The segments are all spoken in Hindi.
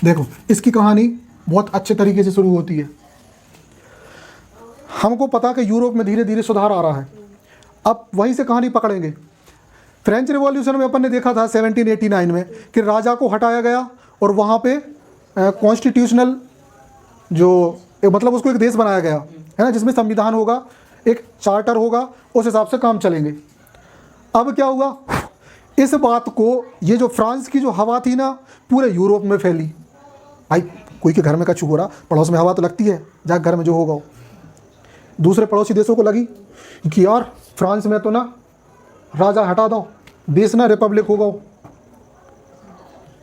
देखो इसकी कहानी बहुत अच्छे तरीके से शुरू होती है। हमको पता कि यूरोप में धीरे धीरे सुधार आ रहा है, अब वहीं से कहानी पकड़ेंगे। फ्रेंच रिवॉल्यूशन में अपन ने देखा था 1789 में कि राजा को हटाया गया और वहाँ पे कॉन्स्टिट्यूशनल जो मतलब उसको एक देश बनाया गया है ना, जिसमें संविधान होगा, एक चार्टर होगा, उस हिसाब से काम चलेंगे। अब क्या हुआ, इस बात को, ये जो फ्रांस की जो हवा थी ना, पूरे यूरोप में फैली। भाई कोई के घर में कछु हो रहा, पड़ोस में हवा तो लगती है, जहाँ घर में जो होगा। दूसरे पड़ोसी देशों को लगी कि यार फ्रांस में तो ना राजा हटा दो, देश ना रिपब्लिक होगा।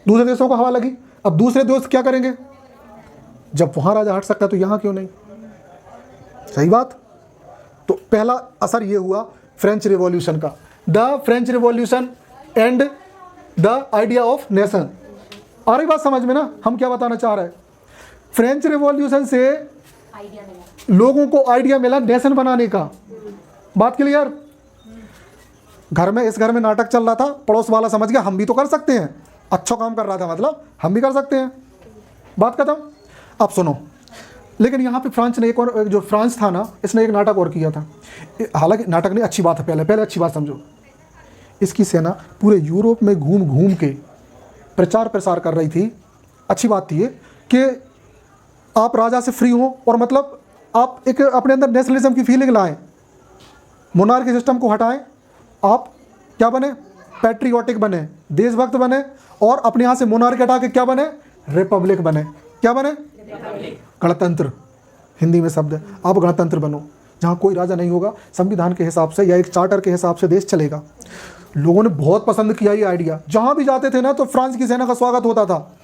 दूसरे देशों को हवा लगी। अब दूसरे देश क्या करेंगे, जब वहाँ राजा हट सकता है तो यहाँ क्यों नहीं। सही बात। तो पहला असर ये हुआ फ्रेंच रिवॉल्यूशन का, the French revolution and the idea of nation. आ रही बात समझ में ना, हम क्या बताना चाह रहे हैं। फ्रेंच रिवॉल्यूशन से लोगों को आइडिया मिला नेशन बनाने का। बात क्लियर। घर में, इस घर में नाटक चल रहा था, पड़ोस वाला समझ गया हम भी तो कर सकते हैं, अच्छा काम कर रहा था मतलब हम भी कर सकते हैं, बात खत्म। अब सुनो, लेकिन यहाँ पे फ्रांस ने एक और, जो फ्रांस था ना, इसने एक नाटक और किया था। हालांकि नाटक नहीं, अच्छी बात है, पहले अच्छी बात समझो। इसकी सेना पूरे यूरोप में घूम घूम के प्रचार प्रसार कर रही थी। अच्छी बात थी ये कि आप राजा से फ्री हो और मतलब आप एक अपने अंदर नेशनलिज्म की फीलिंग लाएं, मोनार्की सिस्टम को हटाएं, आप क्या बने, पैट्रियोटिक बने, देशभक्त बने, और अपने यहाँ से मोनार्की हटा के क्या बने, रिपब्लिक बने। क्या बने, गणतंत्र, हिंदी में शब्द है। आप गणतंत्र बनो जहाँ कोई राजा नहीं होगा, संविधान के हिसाब से या एक चार्टर के हिसाब से देश चलेगा। लोगों ने बहुत पसंद किया ये आइडिया। जहाँ भी जाते थे ना तो फ्रांस की सेना का स्वागत होता था,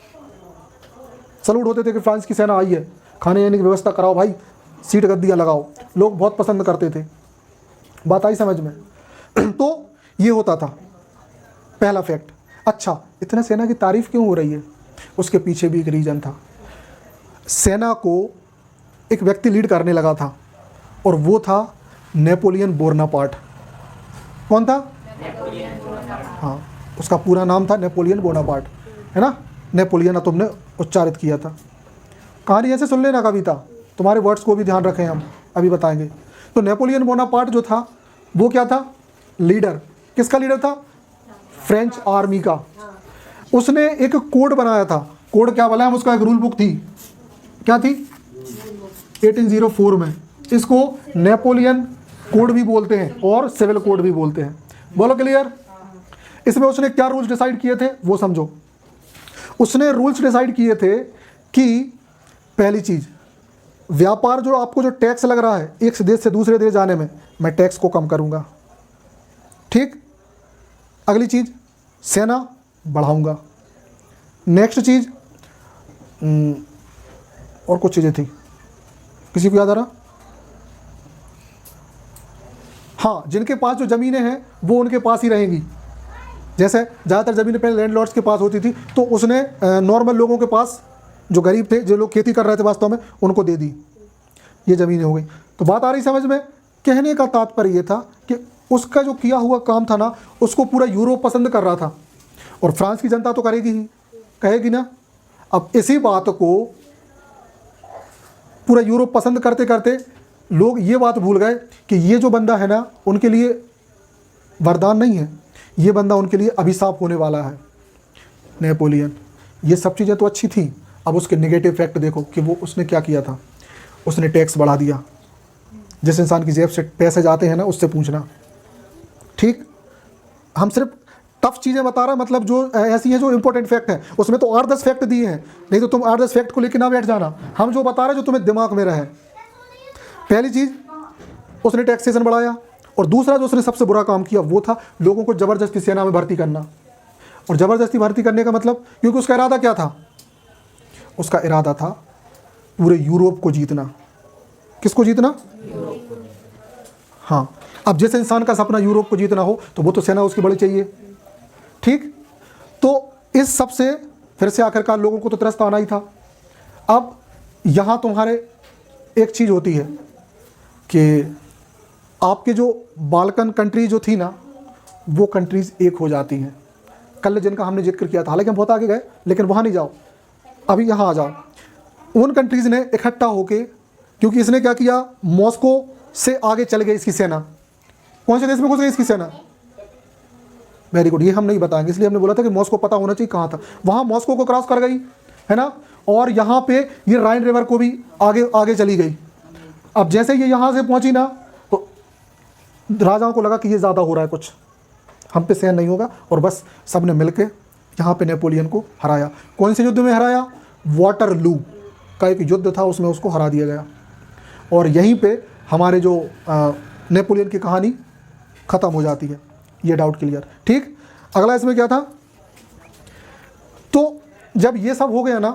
सलूट होते थे कि फ्रांस की सेना आई है, खाने यानी की व्यवस्था कराओ भाई, सीट गद्दियाँ लगाओ। लोग बहुत पसंद करते थे। बात आई समझ में। तो ये होता था पहला फैक्ट। अच्छा, इतना सेना की तारीफ क्यों हो रही है, उसके पीछे भी एक रीज़न था। सेना को एक व्यक्ति लीड करने लगा था और वो था नेपोलियन बोनापार्ट। कौन था, हाँ, उसका पूरा नाम था नेपोलियन बोनापार्ट, है ना। नेपोलियन तुमने उच्चारित किया था। कहानी ऐसे सुन लेना कविता, तुम्हारे वर्ड्स को भी ध्यान रखें, हम अभी बताएंगे। तो नेपोलियन बोनापार्ट जो था वो क्या था, लीडर। किसका लीडर था, फ्रेंच आर्मी का। उसने एक कोड बनाया था। कोड क्या बोला, हम उसका एक रूल बुक थी, क्या थी, 1804 में। इसको नेपोलियन कोड भी बोलते हैं और सिविल कोड भी बोलते हैं। बोलो क्लियर। इसमें उसने क्या रूल्स डिसाइड किए थे वो समझो। उसने रूल्स डिसाइड किए थे कि पहली चीज, व्यापार जो आपको जो टैक्स लग रहा है एक देश से दूसरे देश जाने में, मैं टैक्स को कम करूंगा, ठीक। अगली चीज, सेना बढ़ाऊंगा। नेक्स्ट चीज, और कुछ चीजें थी, किसी को याद आ रहा, हाँ, जिनके पास जो ज़मीनें हैं वो उनके पास ही रहेंगी। जैसे ज़्यादातर ज़मीनें पहले लैंडलॉर्ड्स के पास होती थी, तो उसने नॉर्मल लोगों के पास, जो गरीब थे, जो लोग खेती कर रहे थे वास्तव में, उनको दे दी, ये ज़मीनें हो गई। तो बात आ रही समझ में। कहने का तात्पर्य ये था कि उसका जो किया हुआ काम था ना, उसको पूरा यूरोप पसंद कर रहा था, और फ्रांस की जनता तो करेगी ही, कहेगी ना। अब इसी बात को पूरा यूरोप पसंद करते करते लोग ये बात भूल गए कि ये जो बंदा है ना, उनके लिए वरदान नहीं है, ये बंदा उनके लिए अभिशाप होने वाला है, नेपोलियन। ये सब चीज़ें तो अच्छी थी। अब उसके नेगेटिव फैक्ट देखो कि वो उसने क्या किया था। उसने टैक्स बढ़ा दिया। जिस इंसान की जेब से पैसे जाते हैं ना, उससे पूछना, ठीक। हम सिर्फ टफ चीज़ें बता रहे हैं, मतलब जो ऐसी है जो इंपॉर्टेंट फैक्ट है, उसमें तो 8-10 फैक्ट दिए हैं, नहीं तो तुम 8-10 फैक्ट को लेकर ना बैठ जाना। हम जो बता रहे हैं जो तुम्हें दिमाग में रहे। पहली चीज़, उसने टैक्सेशन बढ़ाया। और दूसरा जो उसने सबसे बुरा काम किया वो था लोगों को ज़बरदस्ती सेना में भर्ती करना। और ज़बरदस्ती भर्ती करने का मतलब, क्योंकि उसका इरादा क्या था, उसका इरादा था पूरे यूरोप को जीतना। किसको जीतना, हाँ। अब जिस इंसान का सपना यूरोप को जीतना हो तो वो तो सेना उसकी बड़ी चाहिए, ठीक। तो इस सब से फिर से आखिरकार लोगों को तो त्रस्त आना ही था। अब यहाँ तुम्हारे एक चीज़ होती है कि आपके जो बाल्कन कंट्री जो थी ना, वो कंट्रीज़ एक हो जाती हैं। कल जिनका हमने जिक्र किया था, हालांकि हम बहुत आगे गए, लेकिन वहाँ नहीं जाओ। अभी यहाँ आ जाओ, उन कंट्रीज़ ने इकट्ठा होके, क्योंकि इसने क्या किया, मॉस्को से आगे चल गई इसकी सेना। कौन से देश में घुस गई इसकी सेना? वेरी गुड, ये हम नहीं बताएंगे, इसलिए हमने बोला था कि मॉस्को पता होना चाहिए कहाँ था। वहाँ मॉस्को को क्रॉस कर गई है ना, और यहाँ पे ये राइन रिवर को भी आगे आगे चली गई। अब जैसे ये यहाँ से पहुँची ना, तो राजाओं को लगा कि ये ज़्यादा हो रहा है, कुछ हम पे सहन नहीं होगा, और बस सब ने मिल के यहाँ पर नेपोलियन को हराया। कौन से युद्ध में हराया? वाटरलू का एक युद्ध था, उसमें उसको हरा दिया गया। और यहीं पे हमारे जो नेपोलियन की कहानी ख़त्म हो जाती है। ये डाउट क्लियर? ठीक। अगला इसमें क्या था, तो जब ये सब हो गया ना,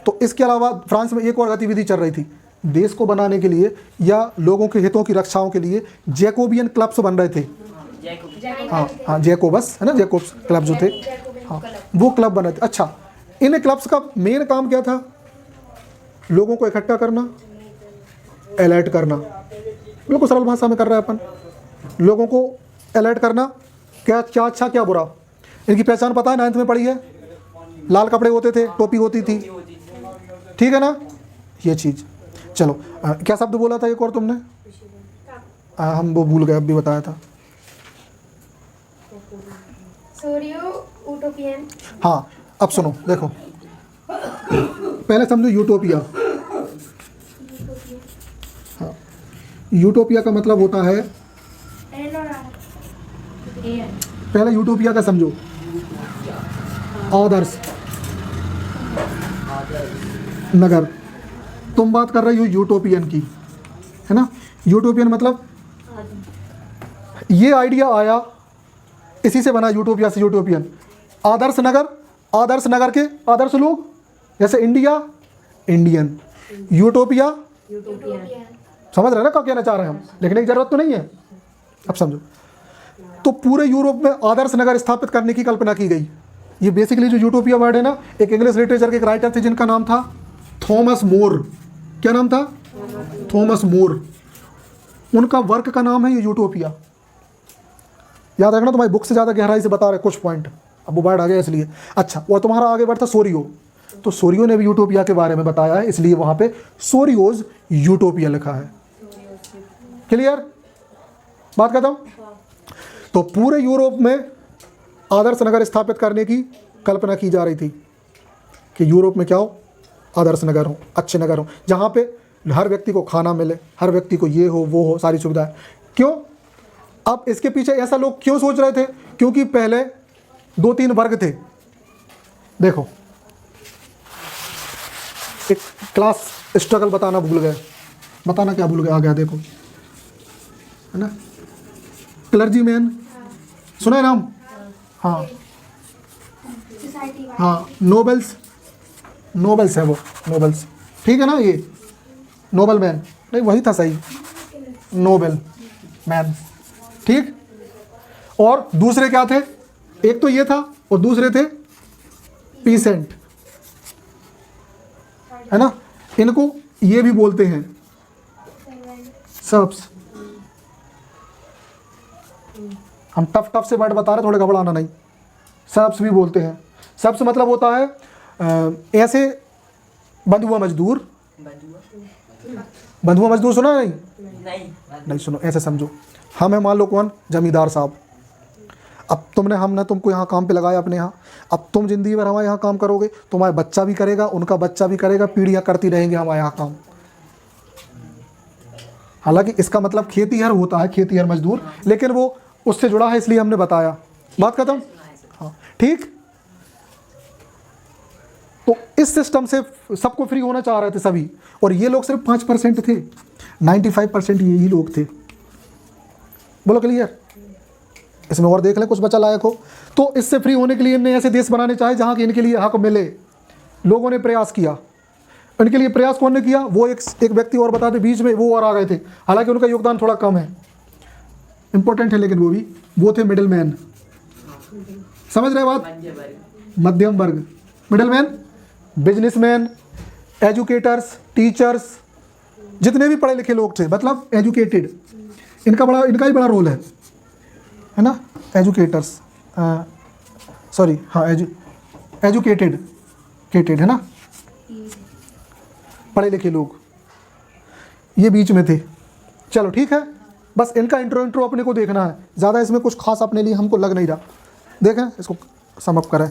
तो इसके अलावा फ्रांस में एक और गतिविधि चल रही थी। देश को बनाने के लिए या लोगों के हितों की रक्षाओं के लिए जैकोबियन क्लब्स बन रहे थे। हाँ, जैकोबस है ना, जैकोब्स क्लब जो थे, हाँ वो क्लब बने थे। अच्छा, इन क्लब्स का मेन काम क्या था? लोगों को इकट्ठा करना, अलर्ट करना। बिल्कुल सरल भाषा में कर रहे हैं अपन, लोगों को अलर्ट करना, क्या क्या अच्छा क्या बुरा। इनकी पहचान पता है, 9th में पढ़ी है, लाल कपड़े होते थे, टोपी होती थी, ठीक है ना, ये चीज़। चलो क्या शब्द बोला था एक और तुमने? हम वो भूल गए, अब भी बताया था। यूटोपियन। हाँ, अब सुनो, देखो पहले समझो यूटोपिया। हाँ, यूटोपिया का मतलब होता है, पहले यूटोपिया का समझो, आदर्श नगर। तुम बात कर रही हो यूटोपियन की, है ना। यूटोपियन मतलब ये आइडिया आया, इसी से बना यूटोपिया से यूटोपियन। आदर्श नगर, आदर्श नगर के आदर्श लोग, जैसे इंडिया इंडियन, यूटोपिया समझ रहे हैं ना क्या कहना चाह रहे हैं हम? लिखने की जरूरत तो नहीं है, अब समझो। तो पूरे यूरोप में आदर्श नगर स्थापित करने की कल्पना की गई। ये बेसिकली जो यूटोपिया वर्ड है ना, एक इंग्लिश लिटरेचर के एक राइटर थे जिनका नाम था थॉमस मोर। क्या नाम था? Thomas More. उनका वर्क का नाम है ये यूटोपिया। याद रखना, तुम्हारी बुक से ज़्यादा गहराई से बता रहे कुछ पॉइंट, अब वो वर्ड आ गया इसलिए। अच्छा, और तुम्हारा आगे बढ़ता सोरियो, तो सोरियो ने भी यूटोपिया के बारे में बताया है, इसलिए वहाँ पे सोरियोज यूटोपिया लिखा है। क्लियर? बात करता हूँ। तो पूरे यूरोप में आदर्श नगर स्थापित करने की कल्पना की जा रही थी कि यूरोप में क्या हो, आदर्श नगर हो, अच्छे नगर हो, जहाँ पे हर व्यक्ति को खाना मिले, हर व्यक्ति को ये हो वो हो, सारी सुविधाएं। क्यों? अब इसके पीछे ऐसा लोग क्यों सोच रहे थे? क्योंकि पहले 2-3 वर्ग थे। देखो, एक क्लास स्ट्रगल बताना भूल गए। बताना क्या भूल गए? आ गया देखो, है ना। क्लर्जी मैन सुना है नाम? हाँ हाँ, नोबल्स, नोबल्स है वो, नोबल्स, ठीक है ना। ये नोबल मैन नहीं, वही था सही, नोबल मैन, ठीक। और दूसरे क्या थे? एक तो ये था और दूसरे थे पीसेंट, है ना। इनको ये भी बोलते हैं सर्ब्स। हम टफ से वर्ड बता रहे, थोड़े घबराना नहीं। सर्ब्स भी बोलते हैं। सर्ब्स मतलब होता है ऐसे बंधुआ मजदूर। बंधुआ मजदूर सुना है? नहीं सुनो, ऐसे समझो, हम है मान लो कौन, जमींदार साहब। अब हमने तुमको यहाँ काम पे लगाया अपने यहाँ, अब तुम जिंदगी भर हमारे यहाँ काम करोगे, तुम्हारा बच्चा भी करेगा, उनका बच्चा भी करेगा, पीढ़ियाँ करती रहेंगे हमारे यहाँ काम। हालांकि इसका मतलब खेतीहर होता है, खेतीहर मजदूर, लेकिन वो उससे जुड़ा है इसलिए हमने बताया। बात खत्म? हाँ, ठीक। तो इस सिस्टम से सबको फ्री होना चाह रहे थे सभी, और ये लोग सिर्फ 5% थे, 95% यही लोग थे। बोलो क्लियर? इसमें और देख ले कुछ बचा लायक हो। तो इससे फ्री होने के लिए इनने ऐसे देश बनाने चाहे जहाँ के इनके लिए हक मिले। लोगों ने प्रयास किया, इनके लिए प्रयास कौन ने किया? वो एक व्यक्ति और बता दे, बीच में वो और आ गए थे, हालांकि उनका योगदान थोड़ा कम है, इंपॉर्टेंट है लेकिन वो थे मिडिल मैन। समझ रहे बात? मध्यम वर्ग, middle man, businessman, educators, teachers, जितने भी पढ़े लिखे लोग थे, मतलब एजुकेटेड, इनका ही बड़ा रोल है ना। एजुकेटर्स, सॉरी, हाँ, एजुकेटेड है ना, पढ़े लिखे लोग, ये बीच में थे। चलो ठीक है, बस इनका इंट्रो अपने को देखना है, ज़्यादा इसमें कुछ खास अपने लिए हमको लग नहीं रहा। देखें इसको, सम अप करें।